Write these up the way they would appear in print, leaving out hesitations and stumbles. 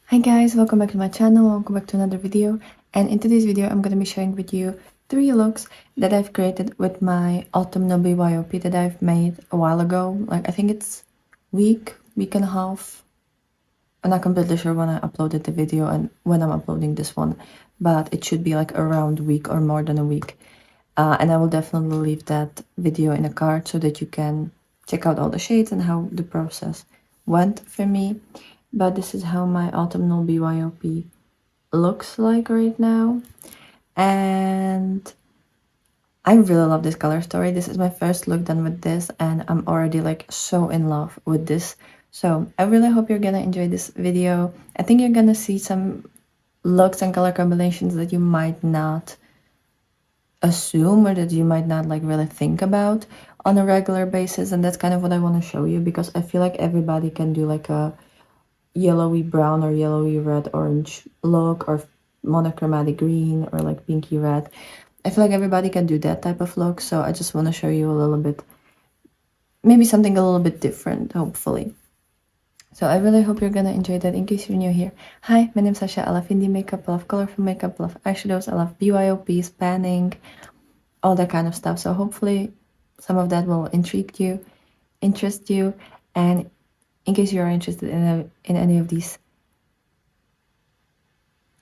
Hi guys, welcome back to my channel, welcome back to another video. And in today's video I'm going to be sharing with you 3 looks that I've created with my autumnal byop that I've made a while ago. Like I think it's week and a half. I'm not completely sure when I uploaded the video and when I'm uploading this one, but it should be like around a week or more than a week. And I will definitely leave that video in a card so that you can check out all the shades and how the process went for me. But this is how my autumnal byop looks like right now. And I really love this color story. This is my first look done with this and I'm already like so in love with this. So I really hope you're gonna enjoy this video. I think you're gonna see some looks and color combinations that you might not assume or that you might not like really think about on a regular basis, and that's kind of what I want to show you because I feel like everybody can do like a yellowy brown or yellowy red orange look or monochromatic green or like pinky red. I feel like everybody can do that type of look, so I just want to show you a little bit, maybe something a little bit different, hopefully. So I really hope you're gonna enjoy that. In case you're new here, hi, my name's Sasha. I love indie makeup, I love colorful makeup, I love eyeshadows, I love BYOPs, panning, all that kind of stuff. So hopefully some of that will intrigue you, interest you, and in case you are interested in any of these,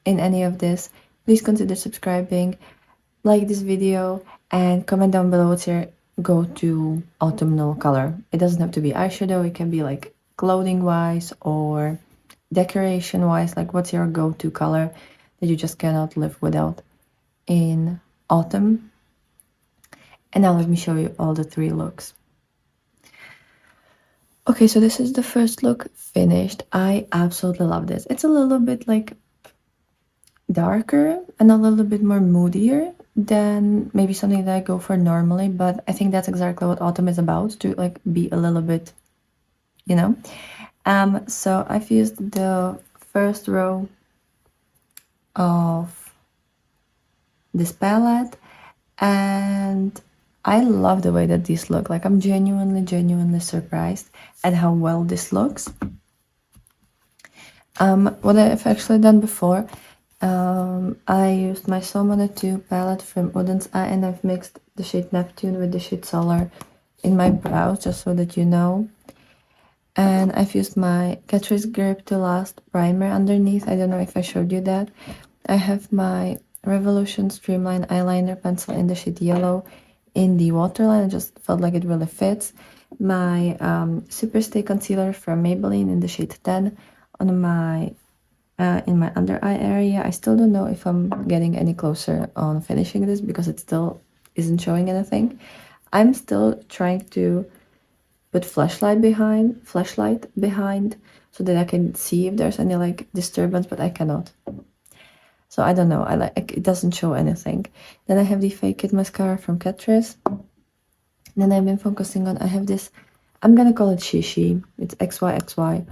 in any of this, please consider subscribing, like this video, and comment down below what's your go-to autumnal color. It doesn't have to be eyeshadow, it can be like clothing wise or decoration wise, like what's your go-to color that you just cannot live without in autumn. And now let me show you all the 3 looks. Okay, so this is the first look finished. I absolutely love this. It's a little bit like darker and a little bit more moodier than maybe something that I go for normally, but I think that's exactly what autumn is about, to like be a little bit, you know. So I've used the first row of this palette and I love the way that these look. Like I'm genuinely surprised at how well this looks. What I've actually done before, I used my Somona 2 palette from Woodens Eye and I've mixed the shade Neptune with the shade Solar in my brows, just so that you know. And I've used my Catrice Grip to Last primer underneath. I don't know if I showed you that. I have my Revolution Streamline eyeliner pencil in the shade Yellow in the waterline. I just felt like it really fits. My Superstay concealer from Maybelline in the shade 10 on my in my under eye area. I still don't know if I'm getting any closer on finishing this because it still isn't showing anything. I'm still trying to put flashlight behind so that I can see if there's any like disturbance, but I cannot. So I don't know, it doesn't show anything. Then I have the Fake It mascara from Catrice. Then I've been focusing on, I have this, I'm gonna call it Shishi, it's XYXY.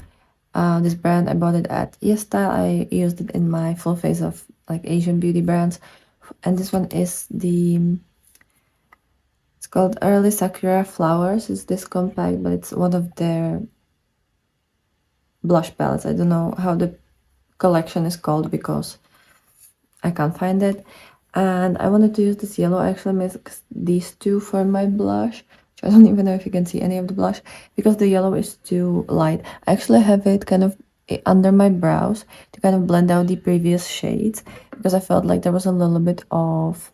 This brand, I bought it at YesStyle. I used it in my full face of like Asian beauty brands. And this one is it's called Early Sakura Flowers. It's this compact, but it's one of their blush palettes. I don't know how the collection is called because I can't find it. And I wanted to use this yellow. I actually mixed these two for my blush. I don't even know if you can see any of the blush because the yellow is too light. I actually have it kind of under my brows to kind of blend out the previous shades because I felt like there was a little bit of,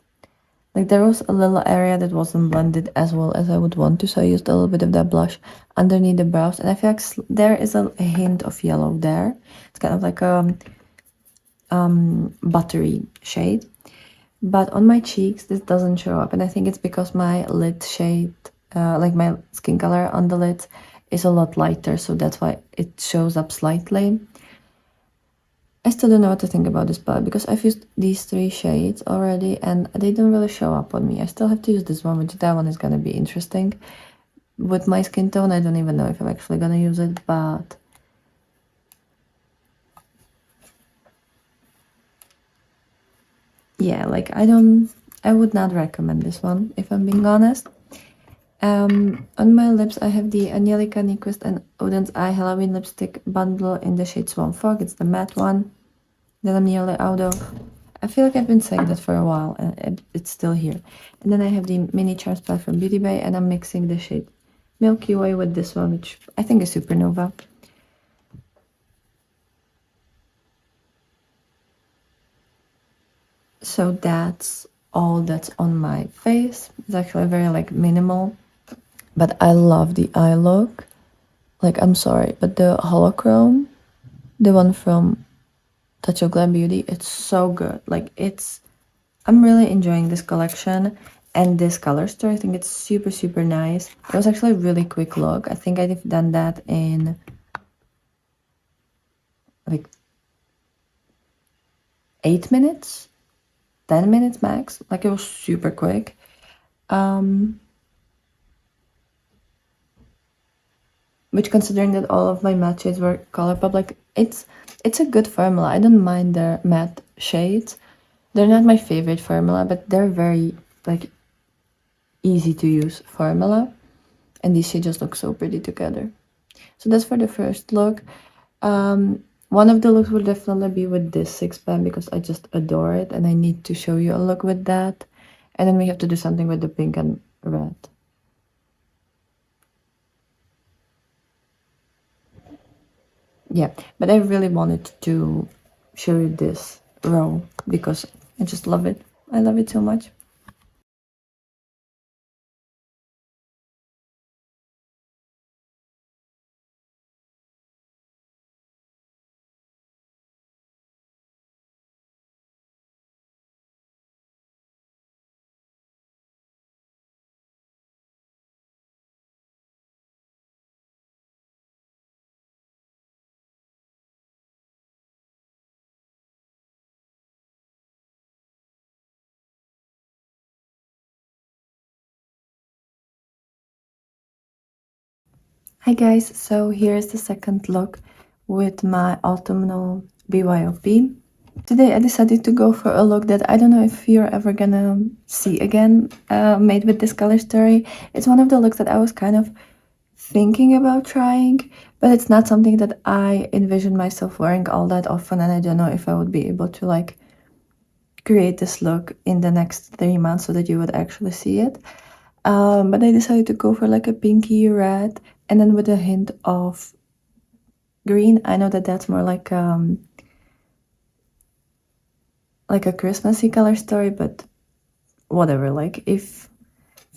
like there was a little area that wasn't blended as well as I would want to. So I used a little bit of that blush underneath the brows and I feel like there is a hint of yellow there. It's kind of like a buttery shade. But on my cheeks, this doesn't show up. And I think it's because my lid shade, like my skin color on the lid, is a lot lighter. So that's why it shows up slightly. I still don't know what to think about this palette because I've used these 3 shades already and they don't really show up on me. I still have to use this one, which that one is going to be interesting. With my skin tone, I don't even know if I'm actually going to use it, but yeah, like I would not recommend this one if I'm being honest. On my lips, I have the Angelica Nyquist and Oden's Eye Halloween lipstick bundle in the shade Swan Fog. It's the matte one that I'm nearly out of. I feel like I've been saying that for a while, and it's still here. And then I have the mini charms palette from Beauty Bay, and I'm mixing the shade Milky Way with this one, which I think is Supernova. So that's all that's on my face. It's actually very like minimal, but I love the eye look. Like, I'm sorry, but the holochrome, the one from Touch of Glam Beauty, it's so good. Like, I'm really enjoying this collection and this color story. I think it's super, super nice. It was actually a really quick look. I think I've done that in like 8 minutes, 10 minutes max. Like, it was super quick. Which, considering that all of my matte shades were Colourpop, like, it's a good formula. I don't mind their matte shades. They're not my favorite formula, but they're very like easy to use formula, and these shades just look so pretty together. So that's for the first look. One of the looks will definitely be with this 6 pan because I just adore it, and I need to show you a look with that. And then we have to do something with the pink and red. Yeah, but I really wanted to show you this row because I just love it. I love it so much. Hi guys, so here's the second look with my autumnal BYOP. Today I decided to go for a look that I don't know if you're ever gonna see again, made with this color story. It's one of the looks that I was kind of thinking about trying, but it's not something that I envision myself wearing all that often, and I don't know if I would be able to like create this look in the next 3 months so that you would actually see it. But I decided to go for like a pinky red and then with a hint of green. I know that that's more like a Christmassy color story, but whatever. Like, if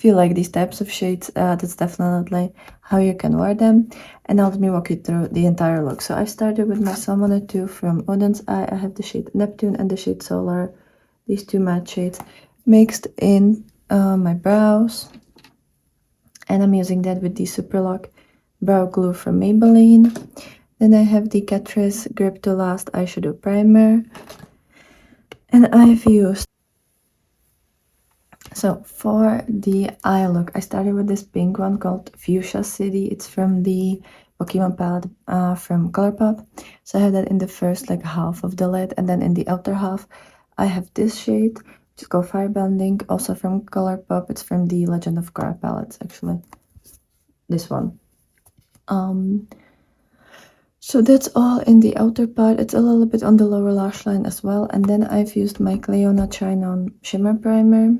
you like these types of shades, that's definitely how you can wear them. And now let me walk you through the entire look. So I started with my Salmon 2 from Oden's Eye. I have the shade Neptune and the shade Solar, these two matte shades mixed in my brows, and I'm using that with the Super Lock brow glue from Maybelline. Then I have the Catrice Grip to Last eyeshadow primer, and I've used, so for the eye look, I started with this pink one called Fuchsia City. It's from the Pokemon palette from Colourpop. So I have that in the first like half of the lid, and then in the outer half I have this shade, which is called Firebending, also from Colourpop. It's from the Legend of Korra palettes, actually. This one. So that's all in the outer part. It's a little bit on the lower lash line as well. And then I've used my Cleona Shine On Shimmer Primer.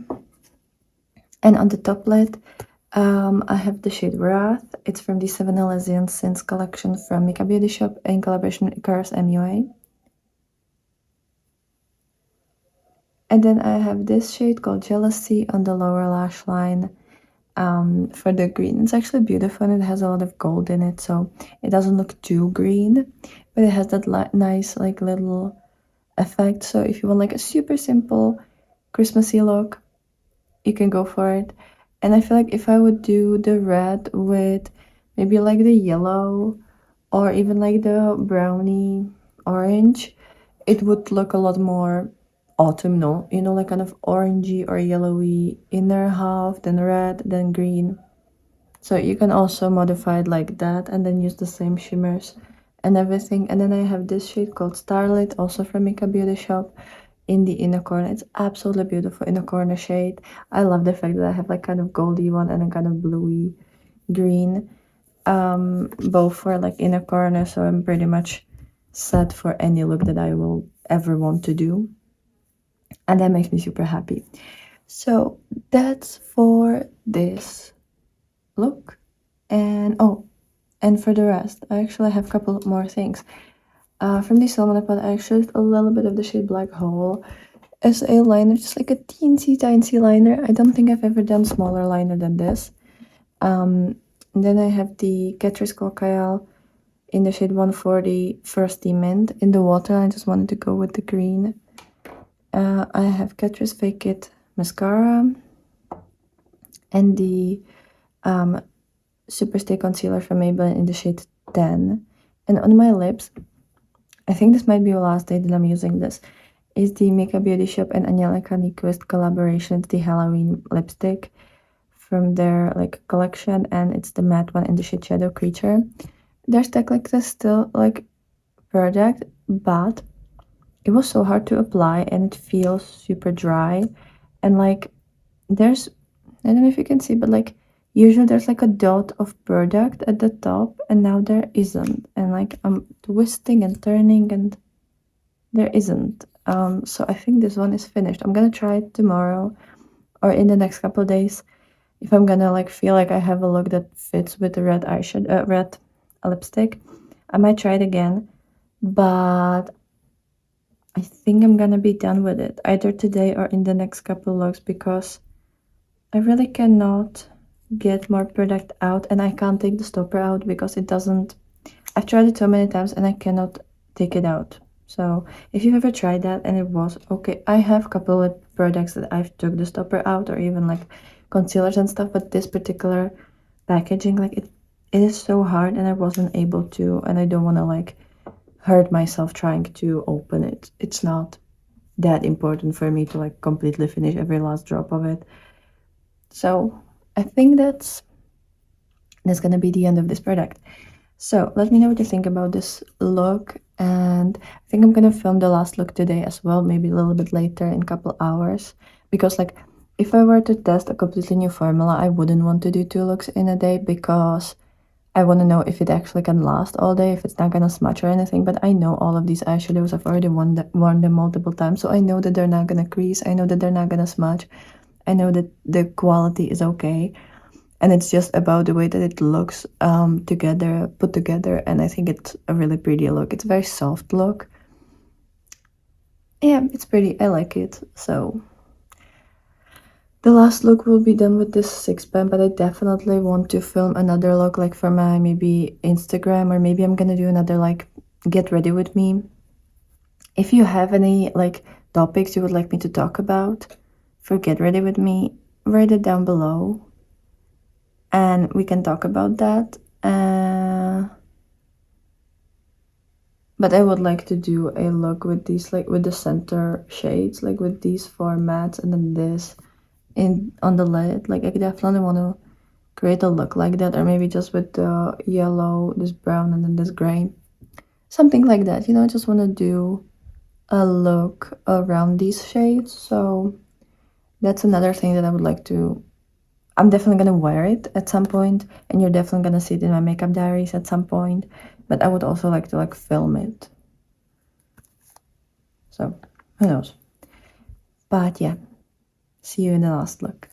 And on the top lid, I have the shade Wrath. It's from the 7 Elysian Sins collection from Mika Beauty Shop in collaboration with Icarus MUA. And then I have this shade called Jealousy on the lower lash line for the green. It's actually beautiful and it has a lot of gold in it, so it doesn't look too green, but it has that nice like little effect. So if you want like a super simple Christmassy look, you can go for it. And I feel like if I would do the red with maybe like the yellow or even like the brownie orange, it would look a lot more autumnal, you know, like kind of orangey or yellowy inner half, then red, then green. So you can also modify it like that and then use the same shimmers and everything. And then I have this shade called Starlit, also from Mika Beauty Shop in the inner corner. It's absolutely beautiful inner corner shade. I love the fact that I have like kind of goldy one and a kind of bluey green, both for like inner corner, so I'm pretty much set for any look that I will ever want to do, and that makes me super happy. So that's for this look. And oh, and for the rest, I actually have a couple more things. From the Salmon Pot, I actually used a little bit of the shade Black Hole as a liner, just like a teensy tiny liner. I don't think I've ever done smaller liner than this. And then I have the Catrice Cocktail in the shade 140 First Mint in the water. I just wanted to go with the green. I have Catrice Fake It mascara and the Super Stay Concealer from Maybelline in the shade 10. And on my lips, I think this might be the last day that I'm using this, is the Makeup Beauty Shop and Angelica Nyquist collaboration. It's the Halloween lipstick from their like collection, and it's the matte one in the shade Shadow Creature. There's like this still like product, but it was so hard to apply and it feels super dry. And like there's, I don't know if you can see, but like usually there's like a dot of product at the top, and now there isn't. And like I'm twisting and turning and there isn't. So I think this one is finished. I'm gonna try it tomorrow or in the next couple of days. If I'm gonna like feel like I have a look that fits with the red eyeshadow, red lipstick, I might try it again. But I think I'm gonna be done with it either today or in the next couple looks, because I really cannot get more product out, and I can't take the stopper out because it doesn't. I've tried it so many times and I cannot take it out. So if you've ever tried that and it was okay, I have a couple of products that I've took the stopper out, or even like concealers and stuff, but this particular packaging, like it is so hard and I wasn't able to, and I don't want to like hurt myself trying to open it. It's not that important for me to like completely finish every last drop of it. So I think that's gonna be the end of this product. So let me know what you think about this look, and I think I'm gonna film the last look today as well, maybe a little bit later in a couple hours, because like if I were to test a completely new formula, I wouldn't want to do 2 looks in a day, because I want to know if it actually can last all day, if it's not gonna smudge or anything. But I know all of these eyeshadows, I've already worn them multiple times, so I know that they're not gonna crease, I know that they're not gonna smudge, I know that the quality is okay, and it's just about the way that it looks put together, and I think it's a really pretty look. It's a very soft look. Yeah, it's pretty. I like it. So the last look will be done with this 6 pen, but I definitely want to film another look like for my maybe Instagram, or maybe I'm gonna do another like get ready with me. If you have any like topics you would like me to talk about for get ready with me, write it down below and we can talk about that. But I would like to do a look with these, like with the center shades, like with these 4 mattes and then this in on the lid. Like I definitely want to create a look like that, or maybe just with the yellow, this brown, and then this gray, something like that. You know, I just want to do a look around these shades. So that's another thing that I would like to. I'm definitely gonna wear it at some point, and you're definitely gonna see it in my makeup diaries at some point. But I would also like to like film it. So who knows? But yeah, see you in the last look.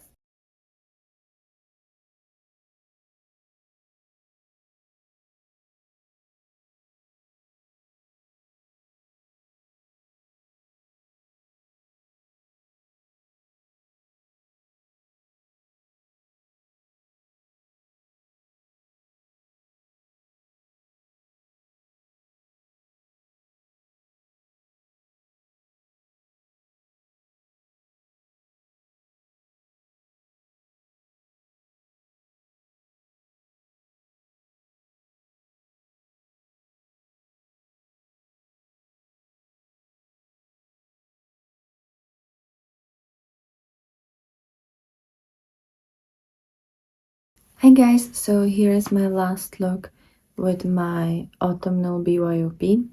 Hi guys, so here is my last look with my autumnal BYOP.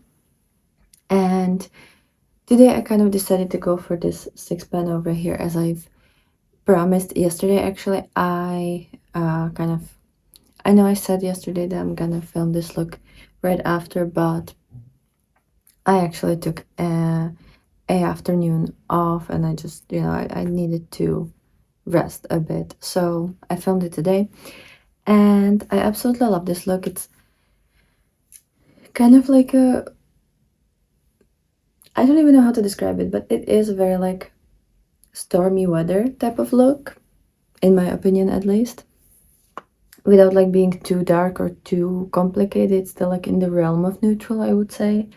And Today I kind of decided to go for this 6 pen over here, as I've promised yesterday. Actually, I know I said yesterday that I'm gonna film this look right after, but I actually took a afternoon off, and I just, I needed to rest a bit. So I filmed it today, and I absolutely love this look. It's kind of like I don't even know how to describe it, but it is a very like stormy weather type of look, in my opinion at least. Without like being too dark or too complicated, it's still like in the realm of neutral, I would say.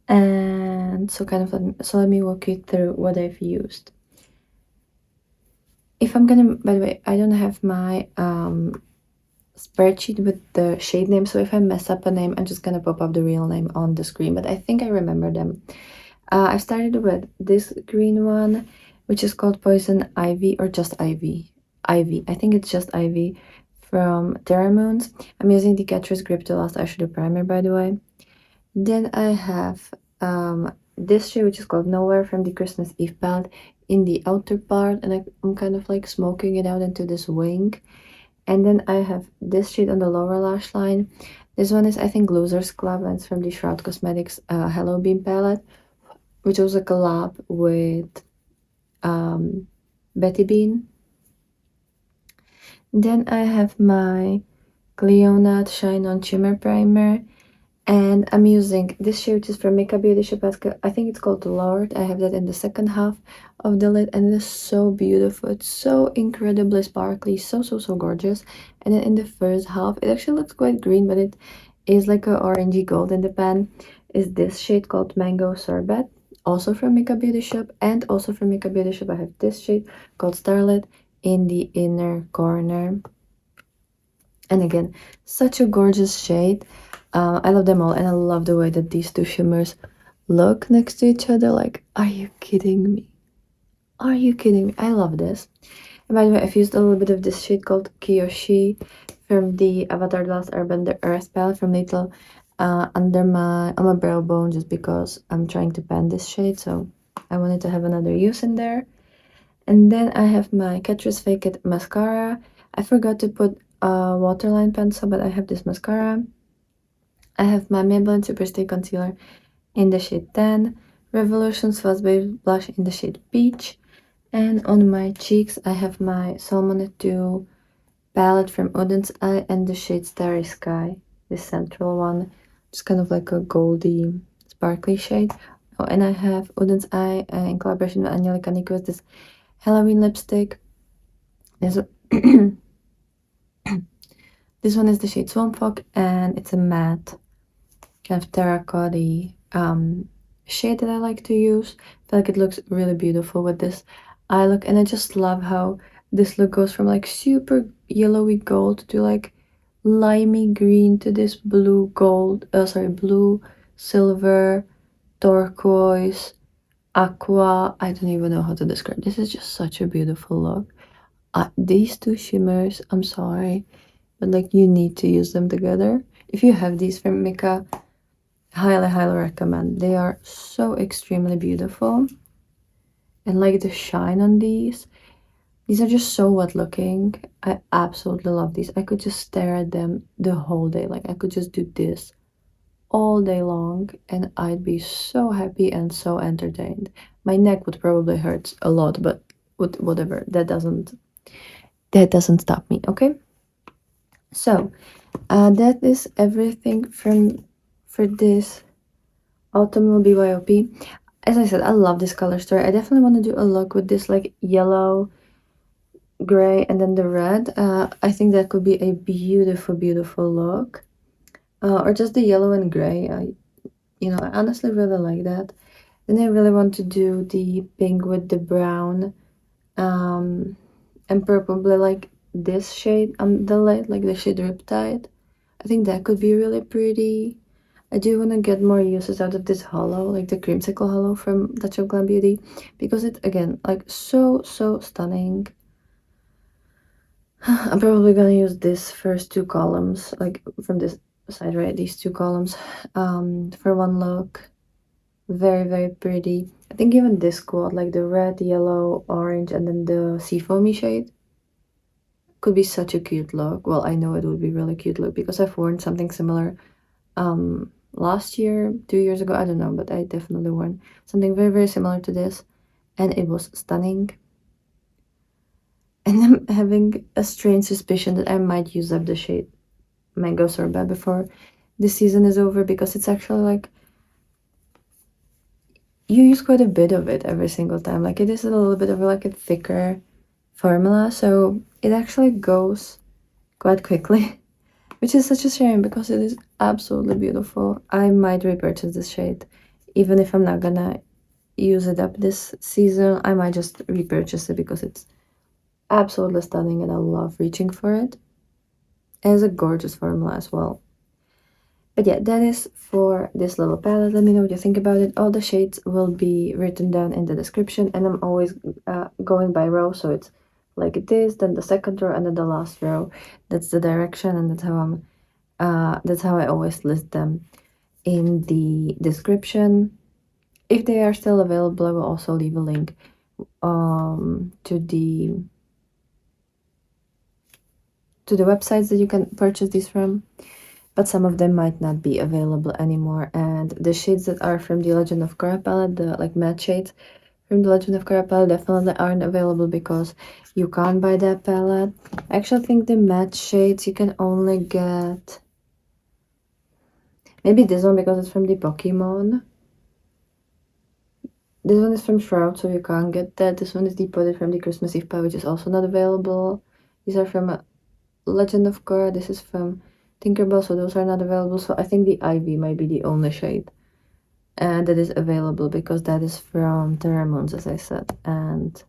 And so let me walk you through what I've used. If I'm gonna, by the way, I don't have my spreadsheet with the shade name, so if I mess up a name, I'm just gonna pop up the real name on the screen, but I think I remember them. I started with this green one, which is called Poison Ivy, or just Ivy. Ivy. I think it's just Ivy from Terra Moons. I'm using the Catrice Grip to Last Eyeshadow Primer, by the way. Then I have this shade, which is called Nowhere, from the Christmas Eve palette, in the outer part, and I'm kind of like smoking it out into this wing. And then I have this shade on the lower lash line. This one is, I think, Loser's Club, and it's from the Shroud Cosmetics Hello Beam palette, which was a collab with Betty Bean. Then I have my Cleonat Shine On Shimmer Primer, and I'm using this shade, which is from Makeup Beauty Shop. I think it's called Lord. I have that in the second half of the lid, and it is so beautiful. It's so incredibly sparkly, so gorgeous. And then in the first half, it actually looks quite green, but it is like a orangey gold in the pan. Is this shade called Mango Sorbet, also from Makeup Beauty Shop. And also from Makeup Beauty Shop, I have this shade called Starlit in the inner corner. And again, such a gorgeous shade. I love them all, and I love the way that these two shimmers look next to each other. Like, are you kidding me? Are you kidding me? I love this. And by the way, I've used a little bit of this shade called Kiyoshi from the Avatar The Last Airbender Earth palette, from little on my brow bone, just because I'm trying to pan this shade, so I wanted to have another use in there. And then I have my Catrice Fake It mascara. I forgot to put a waterline pencil, but I have this mascara. I have my Maybelline Superstay Concealer in the shade Tan, Revolutions Fuzz Baby Blush in the shade Peach, and on my cheeks I have my Salmon 2 palette from Odin's Eye and the shade Starry Sky, this central one. It's kind of like a goldy, sparkly shade. Oh, and I have Odin's Eye in collaboration with Angelica Nico, this Halloween lipstick. This this one is the shade Swamp Fog, and it's a matte kind of terracotta shade that I like to use. I feel like it looks really beautiful with this eye look, and I just love how this look goes from like super yellowy gold to like limey green to this blue gold, blue, silver, turquoise, aqua. I don't even know how to describe. This is just such a beautiful look. These two shimmers, I'm sorry, but like you need to use them together. If you have these from Mika, highly recommend. They are so extremely beautiful, and like the shine on these are just so wet looking. I absolutely love these. I could just stare at them the whole day. Like I could just do this all day long, and I'd be so happy and so entertained. My neck would probably hurt a lot, but whatever, that doesn't stop me. Okay, so that is everything for this autumnal BYOP. As I said, I love this color story. I definitely want to do a look with this like yellow, gray, and then the red. I think that could be a beautiful look. Or just the yellow and gray. I honestly really like that. Then I really want to do the pink with the brown, and probably like this shade on the lid, like the shade Riptide. I think that could be really pretty. I do want to get more uses out of this holo, like the Creamsicle Holo from Touch of Glam Beauty, because it's, again, like so stunning. I'm probably gonna use this first two columns, like from this side, right? These two columns, for one look. Very, very pretty. I think even this quad, like the red, yellow, orange, and then the seafoamy shade, could be such a cute look. Well, I know it would be really cute look because I've worn something similar last year, 2 years ago, I don't know, but I definitely worn something very, very similar to this, and it was stunning. And I'm having a strange suspicion that I might use up the shade Mango Sorbet before this season is over, because it's actually like you use quite a bit of it every single time. Like it is a little bit of like a thicker formula, so it actually goes quite quickly, which is such a shame because it is absolutely beautiful. I might repurchase this shade, even if I'm not gonna use it up this season. I might just repurchase it because it's absolutely stunning and I love reaching for it. It has a gorgeous formula as well. But yeah, that is for this little palette. Let me know what you think about it. All the shades will be written down in the description, and I'm always going by row, so it's like this, then the second row, and then the last row. That's the direction, and that's how I always list them in the description. If they are still available, I will also leave a link to the websites that you can purchase these from. But some of them might not be available anymore. And the shades that are from the Legend of Korra palette, the like matte shades from the Legend of Korra palette, definitely aren't available because you can't buy that palette. I actually think the matte shades you can only get, maybe this one because it's from the Pokemon. This one is from Shroud, so you can't get that. This one is decoded from the Christmas Eve palette, which is also not available. These are from Legend of Korra. This is from Tinkerbell, so those are not available. So I think the Ivy might be the only shade and that is available because that is from Terramoons, as I said. And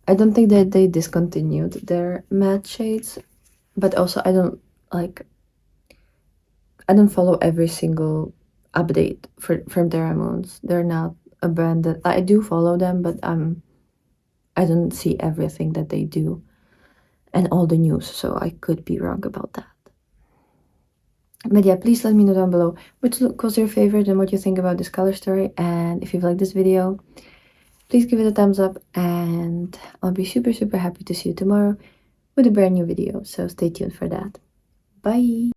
I don't think that they discontinued their matte shades, but also I don't follow every single update from Terramoons. They're not a brand that I do follow them, but I don't see everything that they do and all the news, so I could be wrong about that. But yeah, please let me know down below which look was your favorite and what you think about this color story. And if you've liked this video, please give it a thumbs up, and I'll be super, super happy to see you tomorrow with a brand new video. So stay tuned for that. Bye!